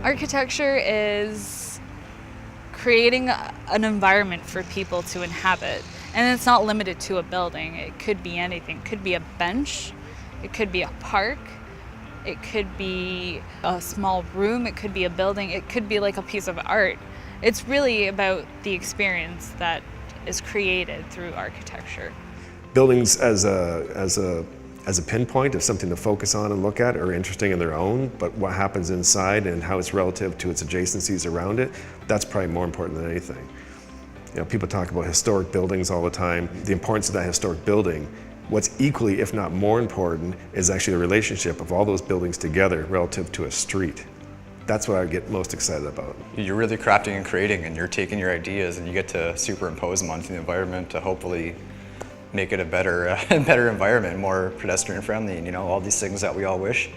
Architecture is creating an environment for people to inhabit. And it's not limited to a building. It could be anything. It could be a bench. It could be a park. It could be a small room. It could be a building. It could be like a piece of art. It's really about the experience that is created through architecture. Buildings as a pinpoint of something to focus on and look at are interesting in their own, but what happens inside and how it's relative to its adjacencies around it, that's probably more important than anything. You know, people talk about historic buildings all the time, the importance of that historic building. What's equally, if not more important, is actually the relationship of all those buildings together relative to a street. That's what I get most excited about. You're really crafting and creating, and you're taking your ideas and you get to superimpose them onto the environment to hopefully make it a better environment, more pedestrian friendly, and all these things that we all wish.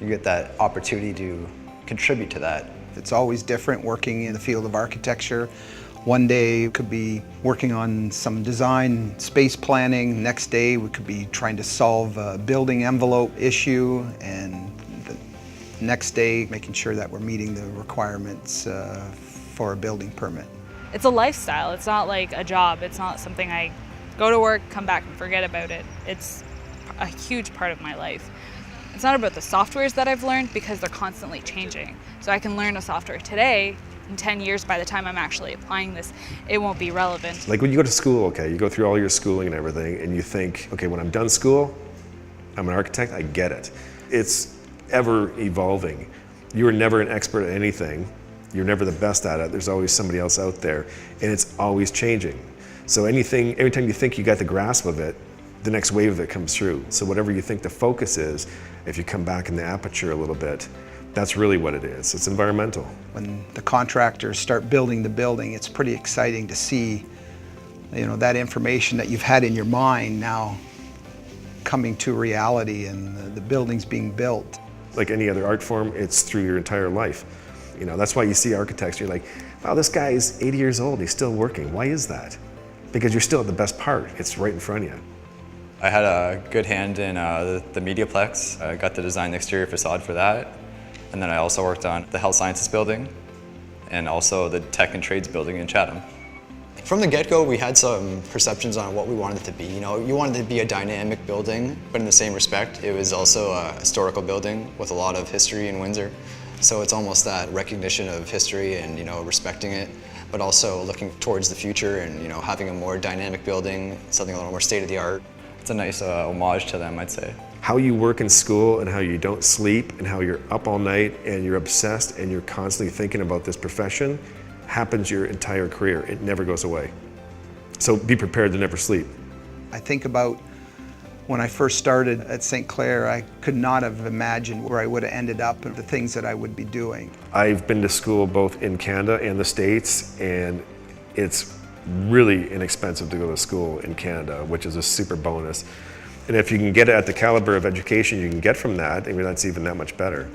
You get that opportunity to contribute to that. It's always different working in the field of architecture. One day we could be working on some design, space planning. Next day we could be trying to solve a building envelope issue, and the next day making sure that we're meeting the requirements for a building permit. It's a lifestyle. It's not like a job. It's not something I go to work, come back and forget about it. It's a huge part of my life. It's not about the softwares that I've learned because they're constantly changing. So I can learn a software today, in 10 years, by the time I'm actually applying this, it won't be relevant. Like when you go to school, okay, you go through all your schooling and everything, and you think, okay, when I'm done school, I'm an architect, I get it. It's ever evolving. You are never an expert at anything. You're never the best at it. There's always somebody else out there, and it's always changing. So every time you think you got the grasp of it, the next wave of it comes through. So whatever you think the focus is, if you come back in the aperture a little bit, that's really what it is. It's environmental. When the contractors start building the building, it's pretty exciting to see, that information that you've had in your mind now coming to reality, and the buildings being built. Like any other art form, it's through your entire life. That's why you see architects, you're like, wow, this guy is 80 years old, he's still working. Why is that? Because you're still at the best part. It's right in front of you. I had a good hand in the Mediaplex. I got to design the exterior facade for that. And then I also worked on the Health Sciences building and also the Tech and Trades building in Chatham. From the get-go, we had some perceptions on what we wanted it to be. You wanted it to be a dynamic building, but in the same respect, it was also a historical building with a lot of history in Windsor. So it's almost that recognition of history and respecting it, but also looking towards the future and having a more dynamic building, something a little more state-of-the-art. It's a nice homage to them, I'd say. How you work in school and how you don't sleep and how you're up all night and you're obsessed and you're constantly thinking about this profession happens your entire career. It never goes away. So be prepared to never sleep. I think about when I first started at St. Clair, I could not have imagined where I would have ended up and the things that I would be doing. I've been to school both in Canada and the States, and it's really inexpensive to go to school in Canada, which is a super bonus. And if you can get it at the caliber of education you can get from that, that's even that much better.